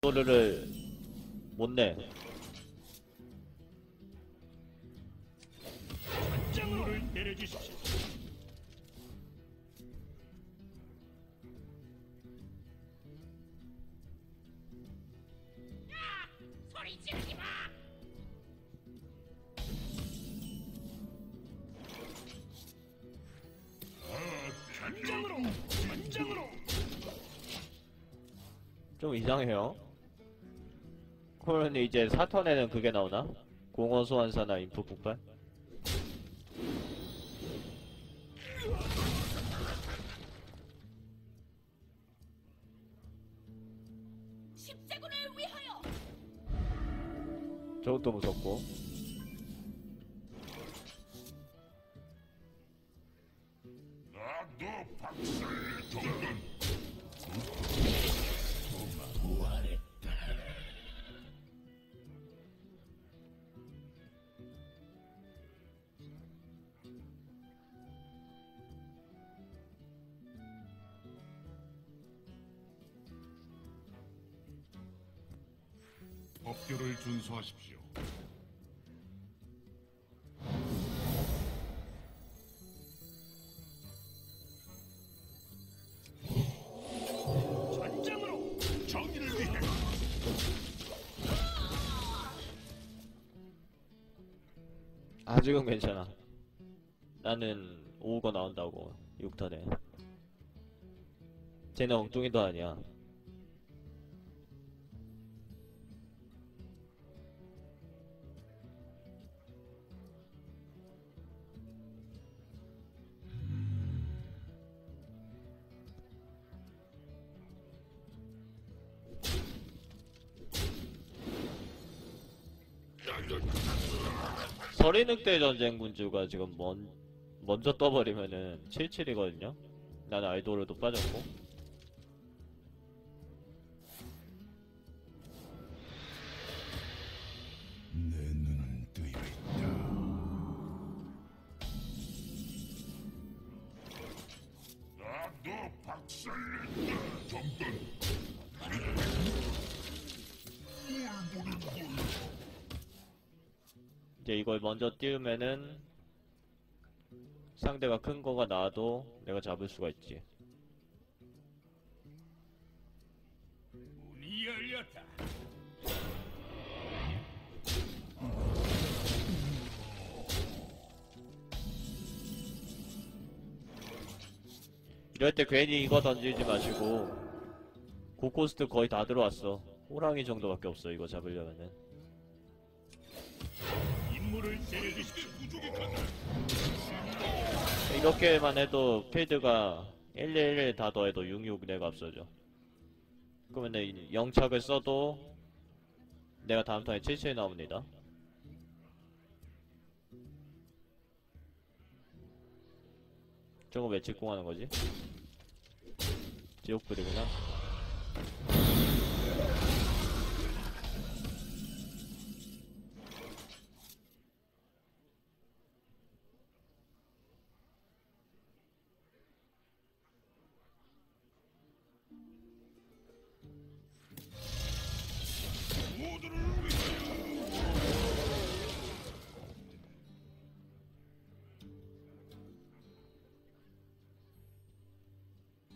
소리를 못 내. 장로를 내려주십시오. 소리 지르지 마. 전장으로, 전장으로. 좀 이상해요. 그러면 이제 사턴에는 그게 나오나? 공허 소환사나 인프 폭발? 십자군을 위하여. 저것도 무섭고. 나도 박살내 정돈. 법규를 준수하십시오. 전장으로, 정의를 위해. 아직은 괜찮아. 나는 5가 나온다고 6턴에. 쟤는 엉뚱이도 아니야. 서리늑대 전쟁 군주가 지금 먼저 떠버리면은 77이거든요? 나는 아이돌로도 빠졌고. 내 눈은 뜨여 있다. 나도 박살낸다. 정돈. 이제 이걸 먼저 띄우면은 상대가 큰 거가 나와도 내가 잡을 수가 있지. 문이 열렸다. 이럴 때 괜히 이거 던지지 마시고 고코스트 거의 다 들어왔어. 호랑이 정도밖에 없어 이거 잡으려면은. 임무를 내려주십시오. 부족이 간다. 이렇게만 해도 필드가 111 다 더해도 66 내가 앞서죠. 그러면 영착을 써도 내가 다음 턴에 77 나옵니다. 저거 왜 직공하는 거지? 지옥불이구나. 모두를 위하여.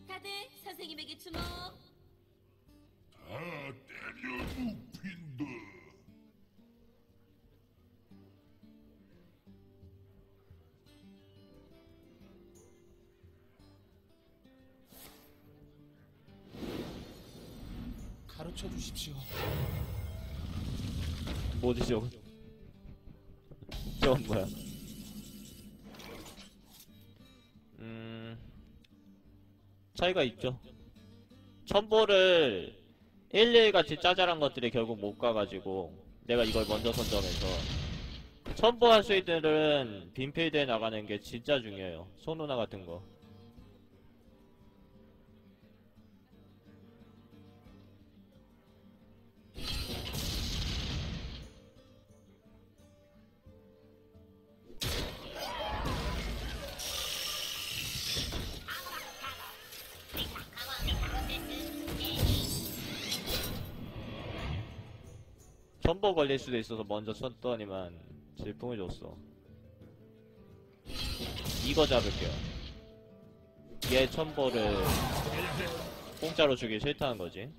다들 선생님에게 주목. 다 때려 눕힌다. 가르쳐 주십시오. 뭐지 저건? 저건 뭐야? 차이가 있죠. 첨보를 11같이 짜잘한 것들이 결국 못 가가지고 내가 이걸 먼저 선점해서 첨보할 수 있들은 빈필드에 나가는 게 진짜 중요해요. 소누나 같은 거. 첨보 걸릴 수도 있어서 먼저 쳤더니만 질풍을 줬어. 이거 잡을게요. 얘 첨보를 공짜로 주기 싫다는 거지.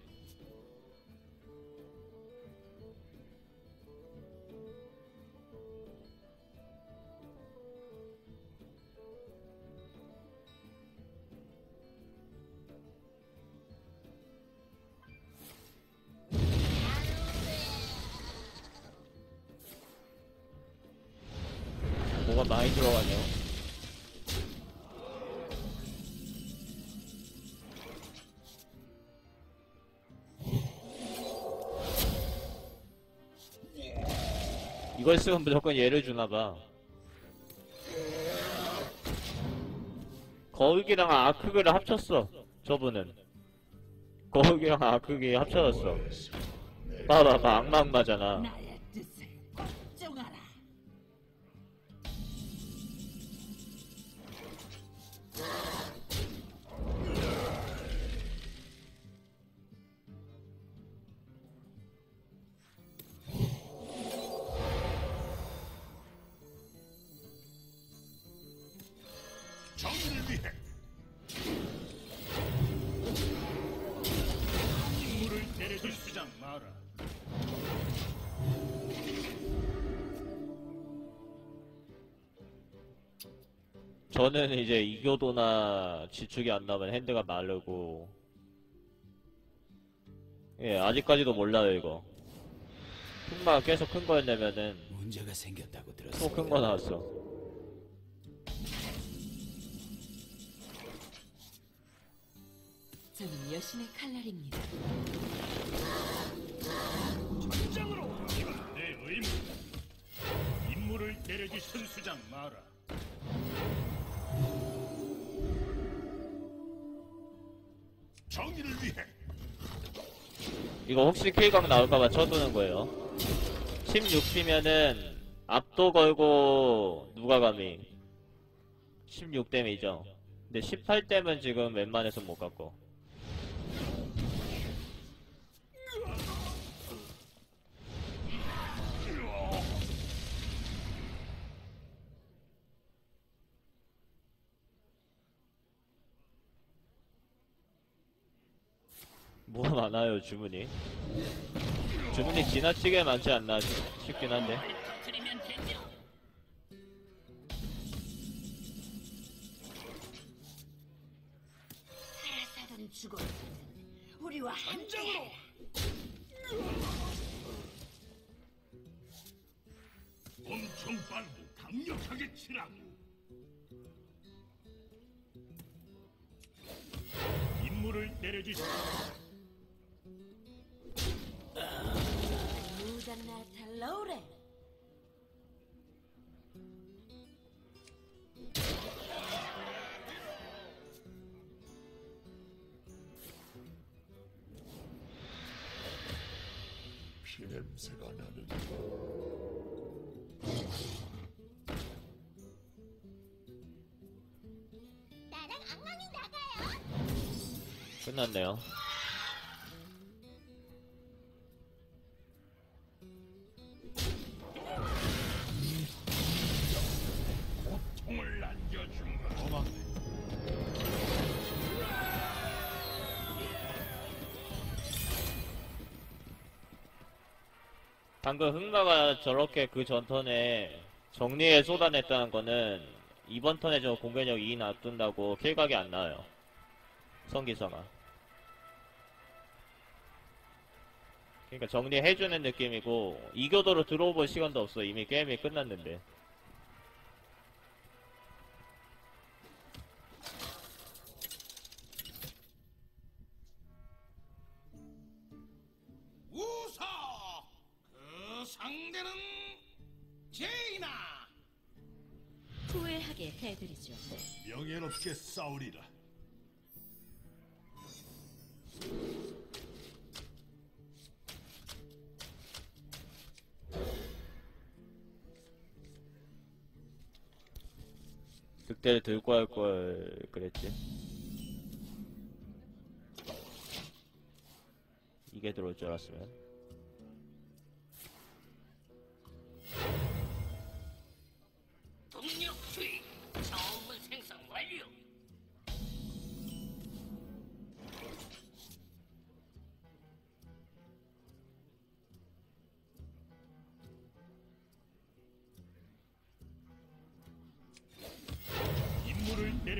뭐가 많이 들어가네요. 이걸 쓰면 무조건 얘를 주나봐. 거울기랑 아크기를 합쳤어. 저분은 거울기랑 아크기 합쳐졌어. 봐봐봐, 악마잖아. 나의 뜻을 꼭 정하라. 정의를 위해 임무를 내려줄 수장 마라. 저는 이제 이교도나 지축이 안 나면 핸드가 마르고. 예, 아직까지도 몰라요 이거. 흑마가 계속 큰 거였냐면은 문제가 생겼다고 또 들었어. 큰 거 나왔어. 저는 여신의 칼날입니다. 전장으로 내 의무. 임무를 내려주신 수장 마라. 정의를 위해 이거 혹시 K각 나올까봐 쳐두는 거예요. 16피면은 압도 걸고 누가 감히 16댐이죠. 근데 18댐은 지금 웬만해서 못 갖고. 뭐가 많아요 주문이. 주문이 지나치게 많지 않나 싶긴 한데. 터뜨리면 되죠. 살아서든 죽어서든 우리와 함께. 엄청 빨고 강력하게 치라고. 임무를 내려주신 누가 나타나오래. 피냄새가 나는 나랑 악마이 나가요. 끝났네요. 총을 안겨주마. 방금 흑마가 저렇게 그 전턴에 정리에 쏟아냈다는 거는 이번 턴에 저 공격력 2 놔둔다고 킬각이 안 나와요. 성기사가. 그러니까 정리해주는 느낌이고 이교도로 들어오볼 시간도 없어. 이미 게임이 끝났는데. 우서. 그 상대는 제이나. 후회하게 해드리죠. 명예롭게 싸우리라. 득대를 들고 할 걸 그랬지. 이게 들어올 줄 알았으면.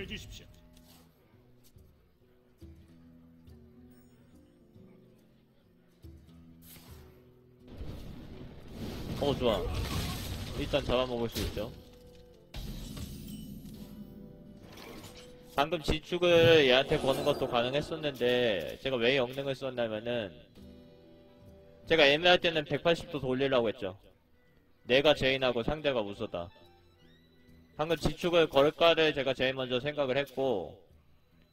내려주십시오. 좋아. 일단 잡아먹을 수 있죠. 방금 지축을 얘한테 거는 것도 가능했었는데 제가 왜 영능을 썼냐면은 제가 애매할 때는 180도 돌리려고 했죠. 내가 제인하고 상대가 우서다. 방금 지축을 걸까를 제가 제일 먼저 생각을 했고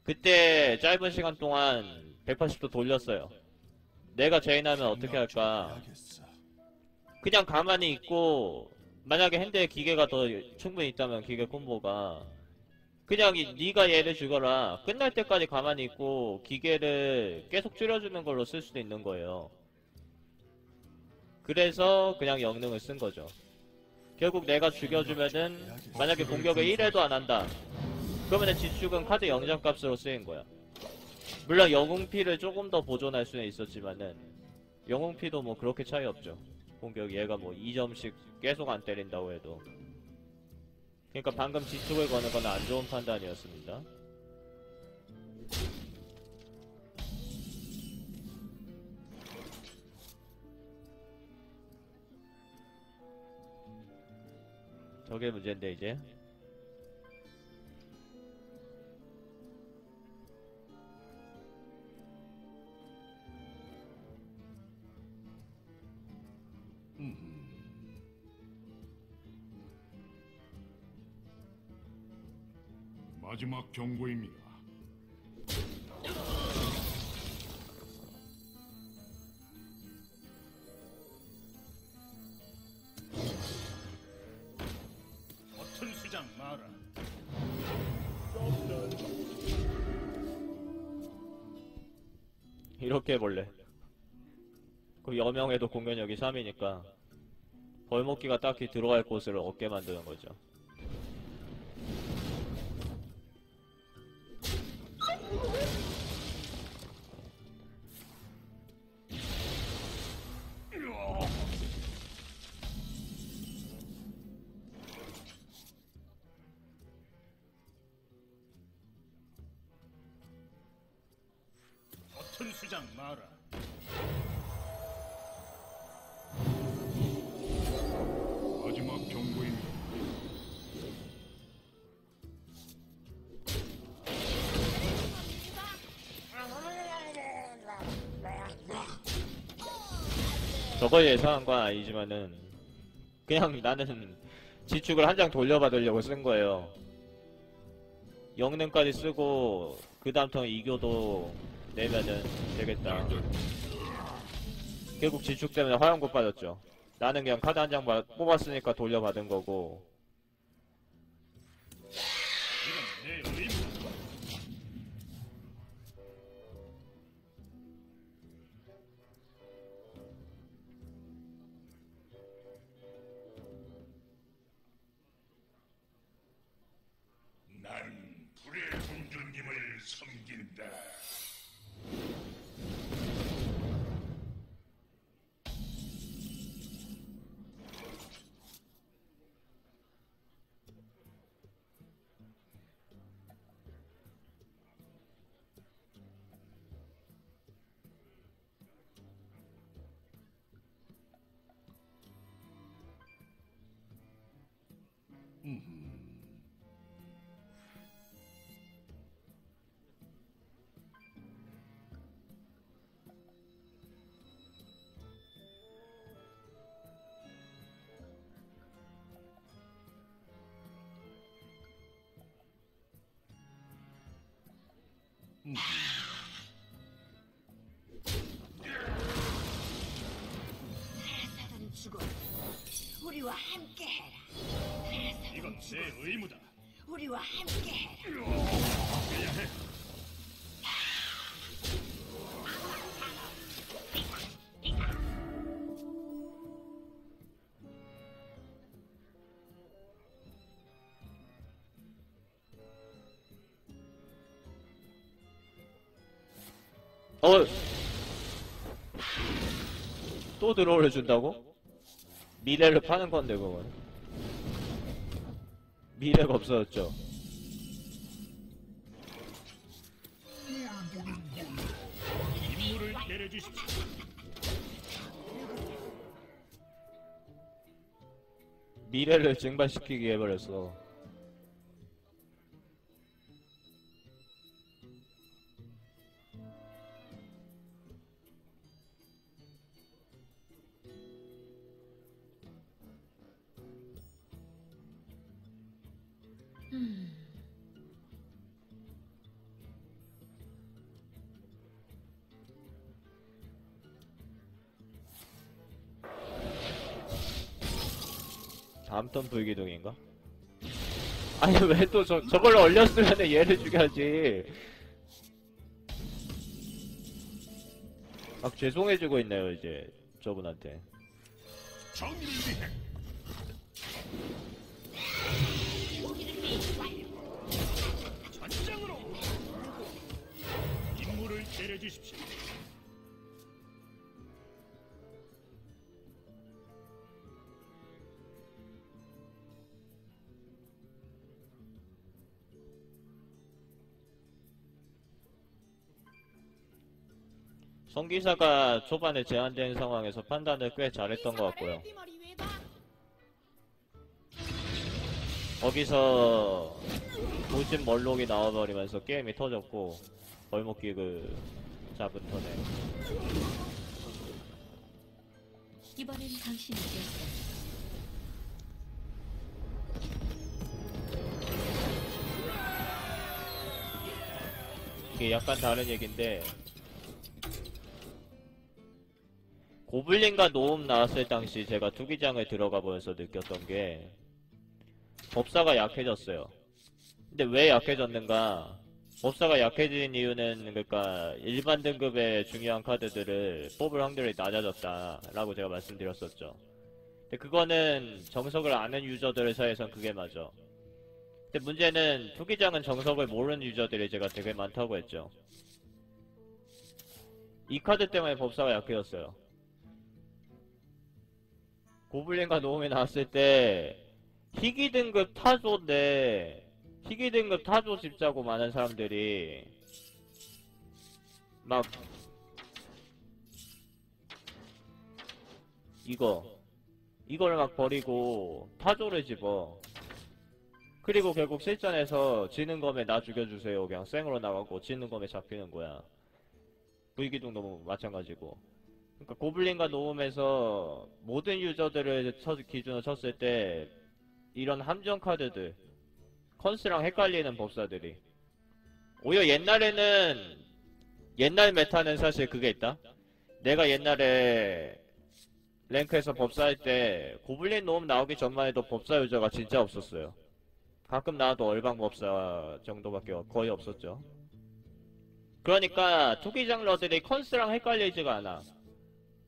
그때 짧은 시간 동안 180도 돌렸어요. 내가 제인하면 어떻게 할까. 해야겠어. 그냥 가만히 있고 만약에 핸드에 기계가 더 충분히 있다면 기계 콤보가 그냥 네가 얘를 죽여라. 끝날 때까지 가만히 있고 기계를 계속 줄여주는 걸로 쓸 수도 있는 거예요. 그래서 그냥 영능을 쓴 거죠. 결국 내가 죽여주면은 만약에 공격을 1회도 안 한다. 그러면은 지축은 카드 영장 값으로 쓰인 거야. 물론 영웅피를 조금 더 보존할 수는 있었지만은 영웅피도 뭐 그렇게 차이 없죠. 공격 얘가 뭐 2점씩 계속 안 때린다고 해도. 그러니까 방금 지축을 거는 건 안 좋은 판단이었습니다. 저게 문제인데 이제. 마지막 경고입니다. 버튼 수장 마라. 이렇게 해볼래. 그 여명에도 공격력이 3이니까 벌목기가 딱히 들어갈 곳을 없게 만드는 거죠. 버튼 수장 마라. 마지막 경고입니다. 저걸 예상한 건 아니지만은 그냥 나는 지축을 한 장 돌려받으려고 쓴 거예요. 영능까지 쓰고 그 다음 턴 이교도 내면은 되겠다. 결국 지축 때문에 화염구 빠졌죠. 나는 그냥 카드 한 장 뽑았으니까 돌려받은 거고. 이건 내 의무다. 난 불의 공주님을 섬긴다. 살아서든 죽어. 우리와 함께해라. 이건 내 의무다. 우리와 함께해라. 해야 해. 또 들어올려준다고? 미래를 파는 건데 그건. 미래가 없어졌죠. 내려주십시오. 미래를 증발시키게 해버렸어. 다음 턴 불기둥인가? 아니 왜 또 저걸로 올렸으면 얘를 죽여야지. 막 죄송해지고 있네요 이제 저분한테. 정의를 위해 전장으로 임무를 내려주십시오. 성기사가 초반에 제한된 상황에서 판단을 꽤 잘했던 것 같고요. 거기서 도심 멀록이 나와버리면서 게임이 터졌고 벌목기 그 잡은 턴에 이번엔 당신이 이겼어. 이게 약간 다른 얘기인데 고블린과 노움 나왔을 당시 제가 투기장을 들어가 보면서 느꼈던 게 법사가 약해졌어요. 근데 왜 약해졌는가? 법사가 약해진 이유는 그러니까 일반 등급의 중요한 카드들을 뽑을 확률이 낮아졌다라고 제가 말씀드렸었죠. 근데 그거는 정석을 아는 유저들 사이에선 그게 맞아. 근데 문제는 투기장은 정석을 모르는 유저들이 제가 되게 많다고 했죠. 이 카드 때문에 법사가 약해졌어요. 고블린과 노움이 나왔을 때 희귀 등급 타조인데 희귀 등급 타조 집자고 많은 사람들이 막 이걸 막 버리고 타조를 집어. 그리고 결국 실전에서 지는 검에 나 죽여주세요 그냥 생으로 나가고 지는 검에 잡히는 거야. 불기둥도 마찬가지고. 그러니까 고블린과 노움에서 모든 유저들을 기준으로 쳤을 때 이런 함정 카드들 컨스랑 헷갈리는 법사들이 오히려 옛날 메타는 사실 그게 있다. 내가 옛날에 랭크에서 법사할 때 고블린 노움 나오기 전만 해도 법사 유저가 진짜 없었어요. 가끔 나와도 얼방 법사 정도밖에 거의 없었죠. 그러니까 투기장러들이 컨스랑 헷갈리지가 않아.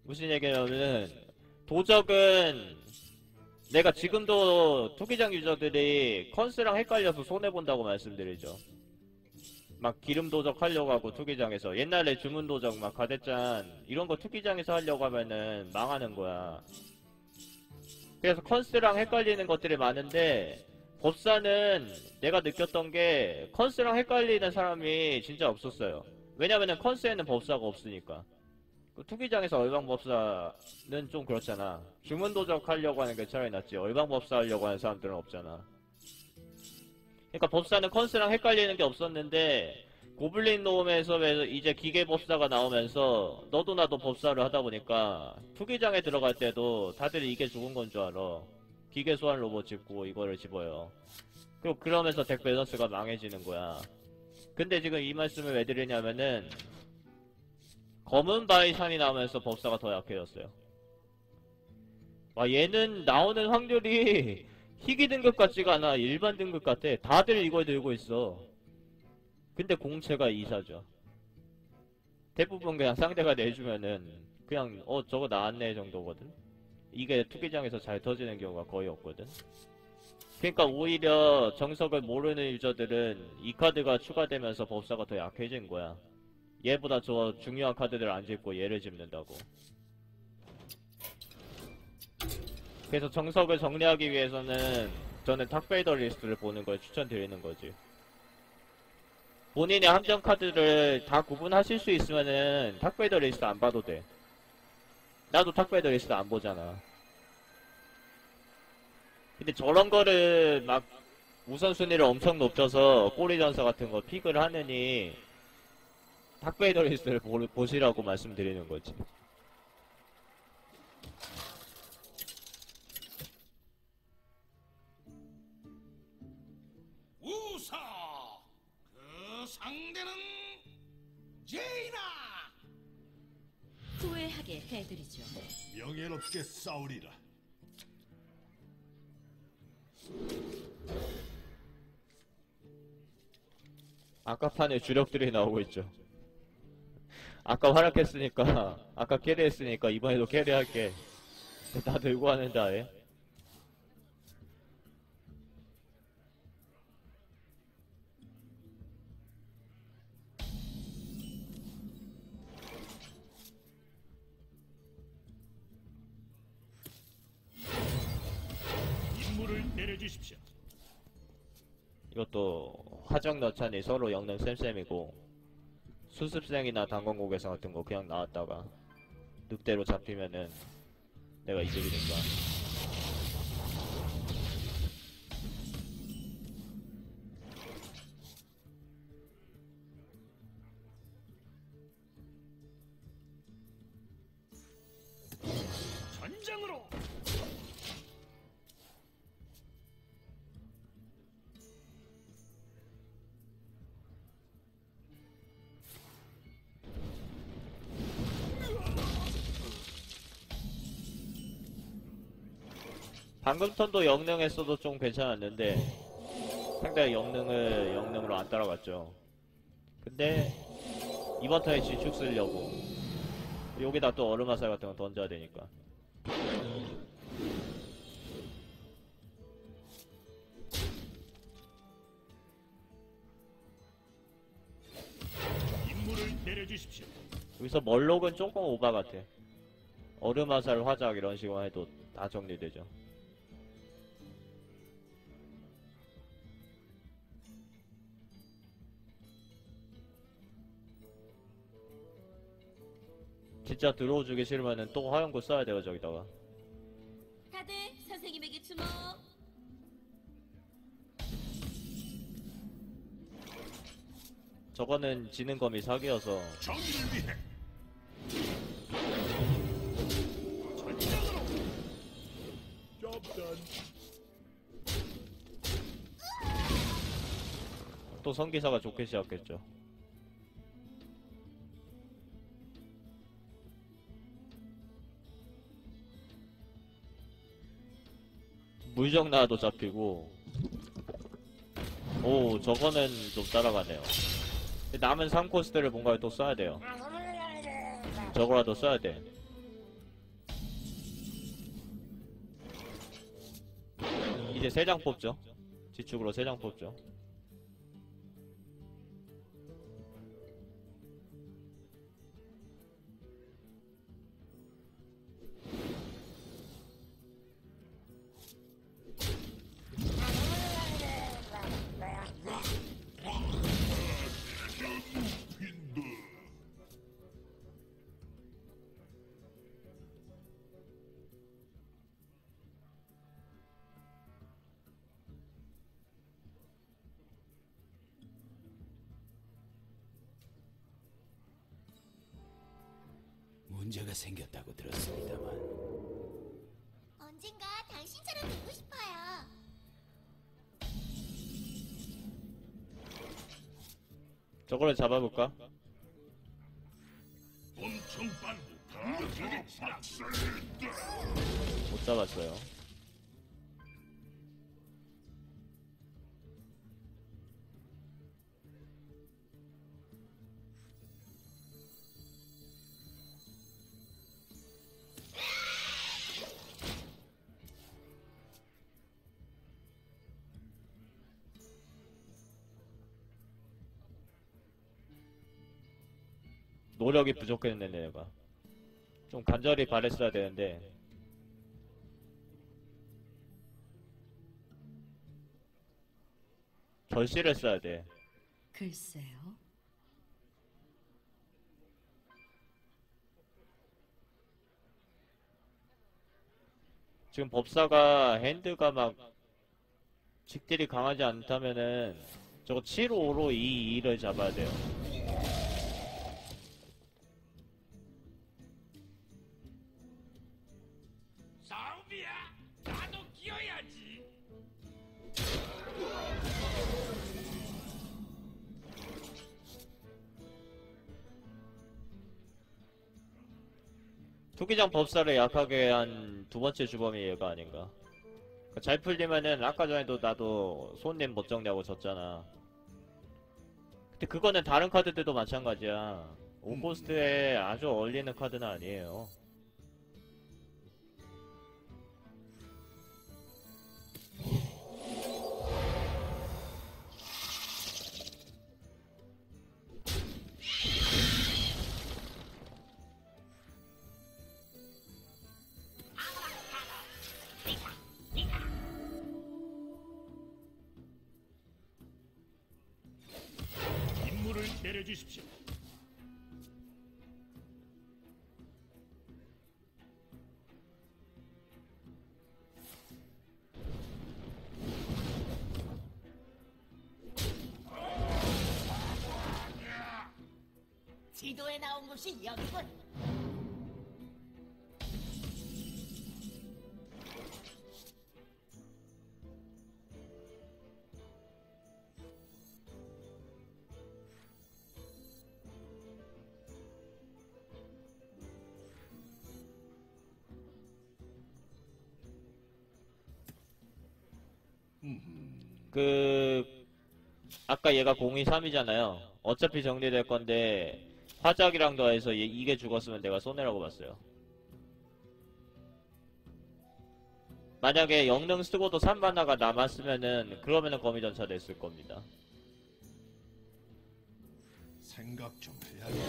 무슨 얘기냐면은 도적은 내가 지금도 투기장 유저들이 컨스랑 헷갈려서 손해본다고 말씀드리죠. 막 기름 도적 하려고 하고 투기장에서 옛날에 주문 도적 막 가대짠 이런 거 투기장에서 하려고 하면은 망하는 거야. 그래서 컨스랑 헷갈리는 것들이 많은데 법사는 내가 느꼈던 게 컨스랑 헷갈리는 사람이 진짜 없었어요. 왜냐면은 컨스에는 법사가 없으니까. 투기장에서 얼방법사는 좀 그렇잖아. 주문도적 하려고 하는 게 차라리 낫지. 얼방법사 하려고 하는 사람들은 없잖아. 그러니까 법사는 컨스랑 헷갈리는 게 없었는데 고블린 노움에서 이제 기계법사가 나오면서 너도 나도 법사를 하다 보니까 투기장에 들어갈 때도 다들 이게 죽은 건 줄 알아. 기계 소환 로봇 집고 이거를 집어요. 그리고 그러면서 덱 밸런스가 망해지는 거야. 근데 지금 이 말씀을 왜 드리냐면은 검은 바이산이 나오면서 법사가 더 약해졌어요. 와, 얘는 나오는 확률이 희귀 등급 같지가 않아. 일반 등급 같아. 다들 이걸 들고 있어. 근데 공채가 2사죠. 대부분 그냥 상대가 내주면은 그냥 저거 나왔네 정도거든. 이게 투기장에서 잘 터지는 경우가 거의 없거든. 그러니까 오히려 정석을 모르는 유저들은 이 카드가 추가되면서 법사가 더 약해진 거야. 얘보다 저 중요한 카드들 안 짚고 얘를 짚는다고. 그래서 정석을 정리하기 위해서는 저는 탁베이더 리스트를 보는 걸 추천드리는 거지. 본인의 함정 카드를 다 구분하실 수 있으면은 탁베이더 리스트 안 봐도 돼. 나도 탁베이더 리스트 안 보잖아. 근데 저런 거를 막 우선순위를 엄청 높여서 꼬리 전사 같은 거 픽을 하느니 탁베이더 리스트를 보시라고 말씀드리는 거지. 우사. 그 상대는 제이나. 후회하게 해드리죠. 명예롭게 싸우리라. 아까 판에 주력들이 나오고 있죠. 아까 활약했으니까, 아까 캐리했으니까 이번에도 캐리할게. 다 들고 하는데 아예. 임무를 내려주십시오. 이것도 화정 넣자니 서로 영능 쌤쌤이고 수습생이나 단검고개사 같은 거 그냥 나왔다가 늑대로 잡히면은 내가 이득이니까. 전장으로. 방금 턴도 영능했어도 좀 괜찮았는데 상대가 영능으로 안 따라갔죠. 근데 이번 턴에 진축 쓰려고 여기다 또 얼음화살 같은 거 던져야 되니까. 임무를 내려주십시오. 여기서 멀록은 조금 오바 같아. 얼음화살 화작 이런 식으로 해도 다 정리되죠. 진짜 들어오주기 싫으면은 또 화염구 써야 돼요 저기다가. 다들 선생님에게 주목. 저거는 지는 검이 사기여서 정의를 위해. 전장으로. 또 성기사가 좋게 시작했죠. 물정나도 잡히고. 오 저거는 좀 따라가네요. 남은 3코스들을 뭔가 또 써야 돼요. 저거라도 써야 돼. 이제 3장 뽑죠. 지축으로 3장 뽑죠. 문제가 생겼다고 들었습니다만 언젠가 당신처럼 되고 싶어요. 저거를 잡아볼까? 엄청 빠르고 강력하게 치라. 못 잡았어요. 노력이 부족했네 내가. 좀 간절히 바랬어야 되는데. 결실을 써야 돼. 글쎄요. 지금 법사가 핸드가 막 직딜이 강하지 않다면은 저거 7-5로 2-2를 잡아야 돼요. 싸움이야. 나도 끼어야지. 투기장 법사를 약하게 한 두 번째 주범이 얘가 아닌가. 잘 풀리면은 아까 전에도 나도 손님 못 정리하고 졌잖아. 근데 그거는 다른 카드들도 마찬가지야. 오코스트에 아주 어울리는 카드는 아니에요. 임무를 내려주십시오. 지도에 나온 곳이 여기군. 아까 얘가 023이잖아요. 어차피 정리될 건데, 화작이랑 더해서 이게 죽었으면 내가 손해라고 봤어요. 만약에 영능 쓰고도 3만화가 남았으면은, 그러면은 거미전차 냈을 겁니다. 생각 좀 해야겠어.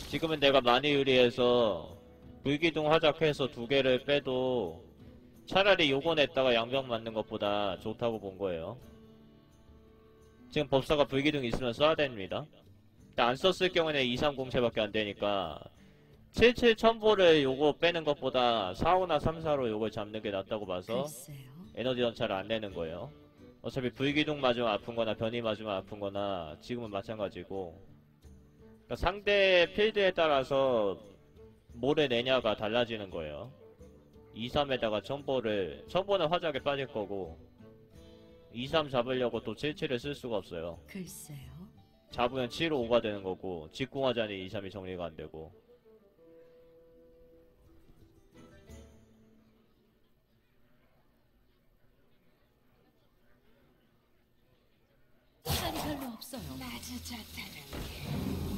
지금은 내가 많이 유리해서, 불기둥 화작해서 2개를 빼도, 차라리 요거 냈다가 양병 맞는 것보다 좋다고 본 거예요. 지금 법사가 불기둥 있으면 써야 됩니다. 근데 안 썼을 경우에는 230채밖에 안 되니까 77 첨보를 요거 빼는 것보다 45나 34로 요걸 잡는 게 낫다고 봐서 글쎄요. 에너지 전차를 안 내는 거예요. 어차피 불기둥 맞으면 아픈거나 변이 맞으면 아픈거나 지금은 마찬가지고, 그러니까 상대 필드에 따라서 뭐를 내냐가 달라지는 거예요. 2-3에다가 첨보는 화작에 빠질 거고 2-3 잡으려고 또 77을 쓸 수가 없어요. 글쎄요. 잡으면 7-5가 되는 거고 직궁하자니 2-3이 정리가 안 되고. 시간이 별로 없어요. 마주쳤다는 게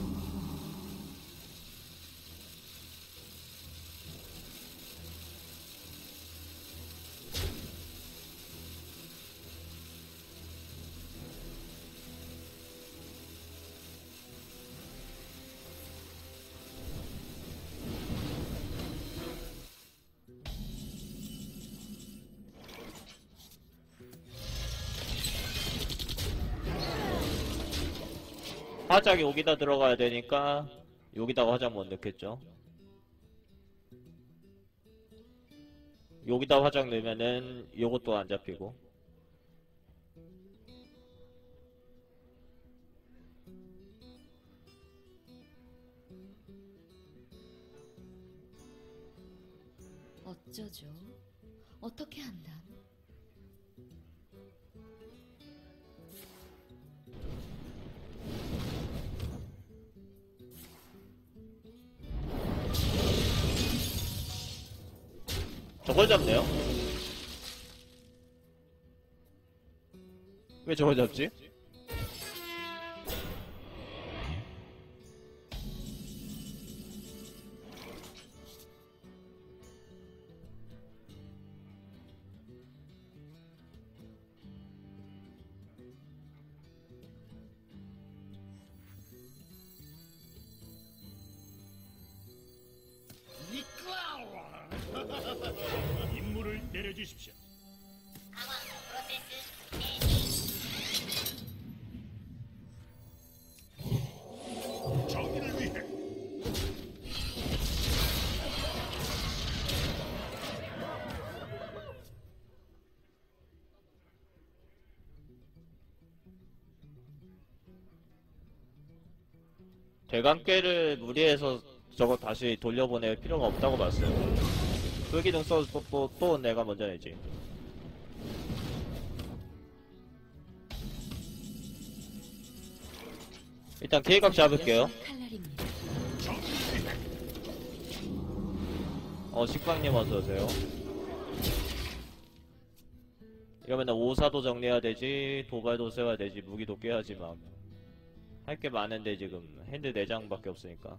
화작이 여기다 들어가야 되니까 여기다가 화작 못 넣겠죠. 여기다 화작 넣으면은 요것도 안 잡히고. 어쩌죠? 어떻게 한다? 저걸 잡네요? 왜 저걸 잡지? 임무를 내려주십시오. 강화 프로세스 정의를 위해 대감깨를 무리해서 저거 다시 돌려보낼 필요가 없다고 봤어요. 불기둥 써서 또 내가 먼저 내지. 일단 계각 잡을게요. 칼날입니다. 식빵님 어서오세요. 이러면 오사도 정리해야 되지, 도발도 써야 되지, 무기도 깨야지 막. 할 게 많은데 지금 핸드 4장밖에 없으니까.